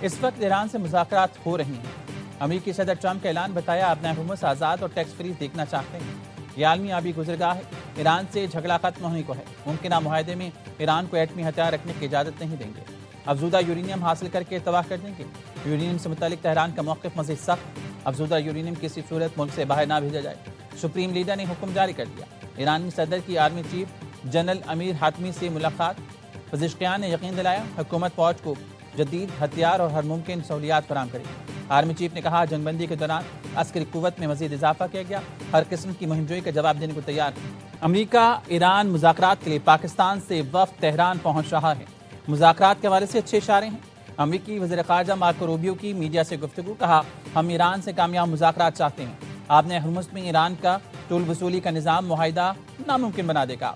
اس وقت ایران سے مذاکرات ہو رہی ہیں۔ امریکی صدر ٹرمپ کا اعلان بتایا اپنا حکومت آزاد اور ٹیکس فری دیکھنا چاہتے ہیں۔ یہ عالمی آبی گزرگاہ ہے، ایران سے جھگڑا ختم ہونے کو ہے۔ ممکنہ معاہدے میں ایران کو ایٹمی ہتھیار رکھنے کی اجازت نہیں دیں گے۔ افزودہ یورینیم حاصل کر کے تباہ کر دیں گے۔ یورینیم سے متعلق تہران کا موقف مزید سخت، افزودہ یورینیم کسی صورت ملک سے باہر نہ بھیجا جائے۔ سپریم لیڈر نے حکم جاری کر دیا۔ ایرانی صدر کی آرمی چیف جنرل امیر حاتمی سے ملاقات۔ پزشکیان نے یقین دلایا حکومت فوج کو جدید ہتھیار اور ہر ممکن سہولیات فراہم کرے گی۔ آرمی چیف نے کہا جنگ بندی کے دوران عسکری قوت میں مزید اضافہ کیا گیا، ہر قسم کی مہم جوئی کا جواب دینے کو تیار ہے۔ امریکہ ایران مذاکرات کے لیے پاکستان سے وفد تہران پہنچ رہا ہے۔ مذاکرات کے حوالے سے اچھے اشارے ہیں۔ امریکی وزیر خارجہ مارکو روبیو کی میڈیا سے گفتگو، کہا ہم ایران سے کامیاب مذاکرات چاہتے ہیں۔ آپ نے ہرمز میں ایران کا ٹول وصولی کا نظام معاہدہ ناممکن بنا دے گا۔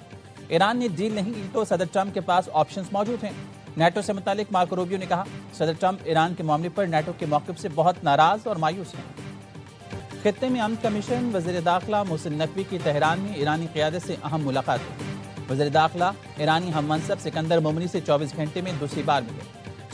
ایران نے ڈیل نہیں کی تو صدر ٹرمپ کے پاس آپشنز موجود ہیں۔ نیٹو سے متعلق مارکو روبیو نے کہا صدر ٹرمپ ایران کے معاملے پر نیٹو کے موقف سے بہت ناراض اور مایوس ہیں۔ خطے میں امن کمیشن وزیر داخلہ محسن نقوی کی تہران میں ایرانی قیادت سے اہم ملاقات ہوئی۔ وزیر داخلہ ایرانی ہم منصب سکندر مومنی سے 24 گھنٹے میں دوسری بار ملے۔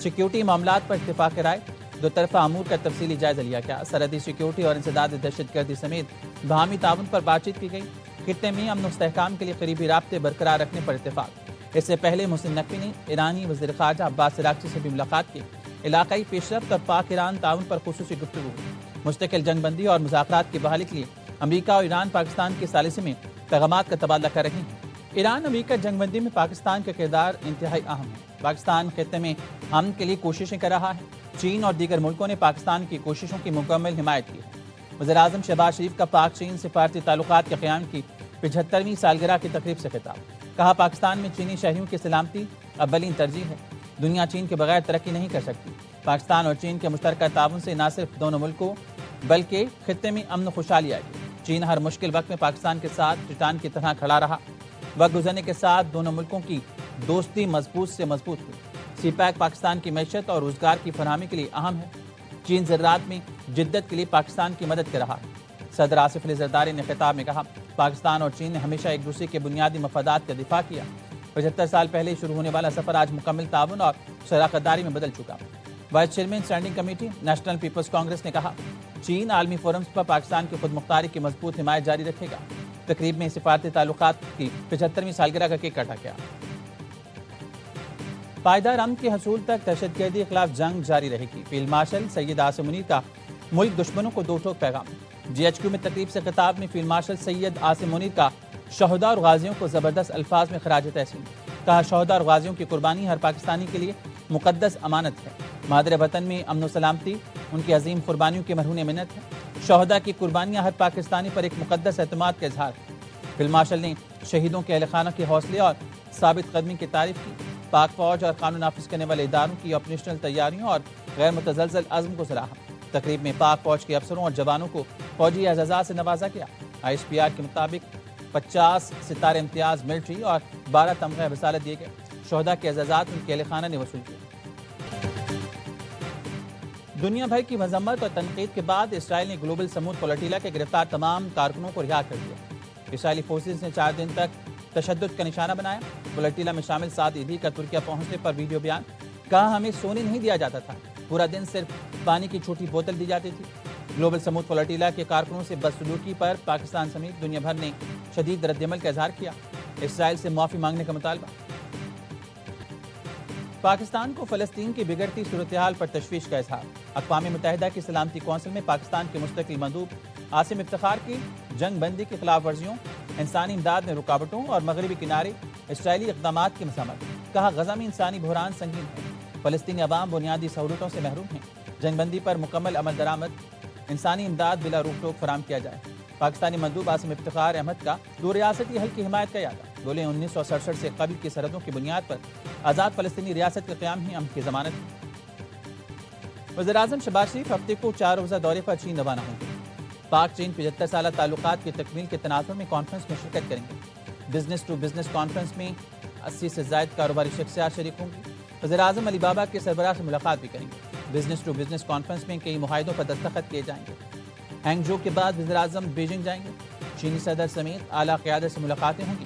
سیکیورٹی معاملات پر اتفاق رائے، دو طرفہ امور کا تفصیلی جائزہ لیا گیا۔ سرحدی سیکیورٹی اور انسداد دہشت گردی سمیت باہمی تعاون پر بات چیت کی گئی۔ خطے میں امن و استحکام کے لیے قریبی رابطے برقرار رکھنے پر اتفاق۔ اس سے پہلے محسن نقوی نے ایرانی وزیر خارجہ عباس عراقچی سے بھی ملاقات کی۔ علاقائی پیش رفت اور پاک ایران تعاون پر خصوصی گفتگو ہوئی۔ مستقل جنگ بندی اور مذاکرات کی بحالی کے لیے امریکہ اور ایران پاکستان کے ثالثی میں پیغامات کا تبادلہ کر رہے ہیں۔ ایران امریکہ جنگ بندی میں پاکستان کا کردار انتہائی اہم ہے۔ پاکستان خطے میں امن کے لیے کوششیں کر رہا ہے۔ چین اور دیگر ملکوں نے پاکستان کی کوششوں کی مکمل حمایت کی ہے۔ وزیر اعظم شہباز شریف کا پاک چین سفارتی تعلقات کے قیام کی 75ویں سالگرہ کی تقریب سے خطاب، کہا پاکستان میں چینی شہریوں کی سلامتی اولین ترجیح ہے۔ دنیا چین کے بغیر ترقی نہیں کر سکتی۔ پاکستان اور چین کے مشترکہ تعاون سے نہ صرف دونوں ملکوں بلکہ خطے میں امن و خوشحالی آئے گی۔ چین ہر مشکل وقت میں پاکستان کے ساتھ چٹان کی طرح کھڑا رہا۔ وقت گزرنے کے ساتھ دونوں ملکوں کی دوستی مضبوط سے مضبوط ہوئی۔ سی پیک پاکستان کی معیشت اور روزگار کی فراہمی کے لیے اہم ہے۔ چین زراعت میں جدت کے لیے پاکستان کی مدد کر رہا ہے۔ صدر آصف علی زرداری نے خطاب میں کہا پاکستان اور چین نے ہمیشہ ایک دوسرے کے بنیادی مفادات کا دفاع کیا۔ 75 سال پہلے شروع ہونے والا سفر آج مکمل تعاون اور شراکت داری میں بدل چکا۔ Vice chairman standing committee National People's Congress نے کہا چین عالمی فورمز پر پاکستان کی خود مختاری کی مضبوط حمایت جاری رکھے گا۔ تقریب میں سفارتی تعلقات کی 75ویں سالگرہ کا کیک کاٹا گیا۔ پائیدار امن کے حصول تک دہشت گردی کے خلاف جنگ جاری رہے گی۔ فیلڈ مارشل سید عاصم منیر کا ملک دشمنوں کو دو ٹوک پیغام۔ جی ایچ کیو میں تقریب سے خطاب میں فیلڈ مارشل سید عاصم منیر کا شہداء اور غازیوں کو زبردست الفاظ میں خراج تحسین، کہا شہداء اور غازیوں کی قربانی ہر پاکستانی کے لیے مقدس امانت ہے۔ مادر وطن میں امن و سلامتی ان کی عظیم قربانیوں کی مرہون منت ہے۔ شہداء کی قربانیاں ہر پاکستانی پر ایک مقدس اعتماد کا اظہار ہے۔ فیلڈ مارشل نے شہیدوں کے اہل خانہ کے حوصلے اور ثابت قدمی کی تعریف کی۔ پاک فوج اور قانون نافذ کرنے والے اداروں کی آپریشنل تیاریوں اور غیر متزلزل عزم کو سراہا۔ تقریب میں پاک فوج کے افسروں اور جوانوں کو فوجی اعزازات سے نوازا گیا۔ آئی ایس پی آر کے مطابق 50 ستارے امتیاز ملٹری اور 12 تمغے رسالت دیے گئے۔ شہداء کے اعزازات ان کے اہل خانہ نے وصول کیے۔ دنیا بھر کی مذمت اور تنقید کے بعد اسرائیل نے گلوبل سمود فلوٹیلا کے گرفتار تمام کارکنوں کو رہا کر دیا۔ اسرائیلی فورسز نے 4 دن تک تشدد کا نشانہ بنایا۔ فلوٹیلا میں شامل 7 ایدھی کا ترکیہ پہنچنے پر ویڈیو بیان، کہا ہمیں سونے نہیں دیا جاتا تھا، پورا دن صرف پانی کی چھوٹی بوتل دی جاتی تھی۔ گلوبل سمود فلوٹیلا کے کارکنوں سے بدسلوکی پر پاکستان سمیت دنیا بھر نے شدید رد عمل کا اظہار کیا۔ اسرائیل سے معافی مانگنے کا مطالبہ۔ پاکستان کو فلسطین کی بگڑتی صورتحال پر تشویش کا اظہار۔ اقوام متحدہ کی سلامتی کونسل میں پاکستان کے مستقل مندوب عاصم افتخار کی جنگ بندی کی خلاف ورزیوں، انسانی امداد میں رکاوٹوں اور مغربی کنارے اسرائیلی اقدامات کی مذمت، کہا غزہ میں انسانی بحران سنگین ہے، فلسطینی عوام بنیادی سہولتوں سے محروم ہیں، جنگ بندی پر مکمل عمل درآمد، انسانی امداد بلا روک ٹوک فراہم کیا جائے۔ پاکستانی مندوب عاصم افتخار احمد کا دو ریاستی حل کی حمایت کا اعادہ، بولے 1967 سے قبل کی سرحدوں کی بنیاد پر آزاد فلسطینی ریاست کے قیام ہی امن کی ضمانت ہے۔ وزیر اعظم شہباز شریف ہفتے کو 4 روزہ دورے پر چین روانہ ہوں گے۔ پاک چین 75 سالہ تعلقات کی تکمیل کے تناظر میں کانفرنس میں شرکت کریں گے۔ بزنس ٹو بزنس کانفرنس میں 80 سے زائد کاروباری شخصیات شریک ہوں گی۔ وزیر اعظم علی بابا کے سربراہ سے ملاقات بھی کریں گے۔ بزنس ٹو بزنس کانفرنس میں کئی معاہدوں پر دستخط کیے جائیں گے۔ ہینگجو کے بعد وزیر اعظم بیجنگ جائیں گے۔ چینی صدر سمیت اعلیٰ قیادت سے ملاقاتیں ہوں گی۔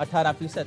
18%,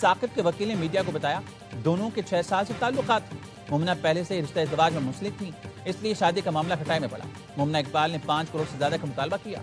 ثاقب کے وکیل نے میڈیا کو بتایا دونوں کے 6 سال سے تعلقات تھے۔ ممنہ پہلے سے رشتہ ازدواج میں منسلک تھیں، اس لیے شادی کا معاملہ کھٹائی میں پڑا۔ ممنہ اقبال نے 5 کروڑ سے زیادہ کا مطالبہ کیا۔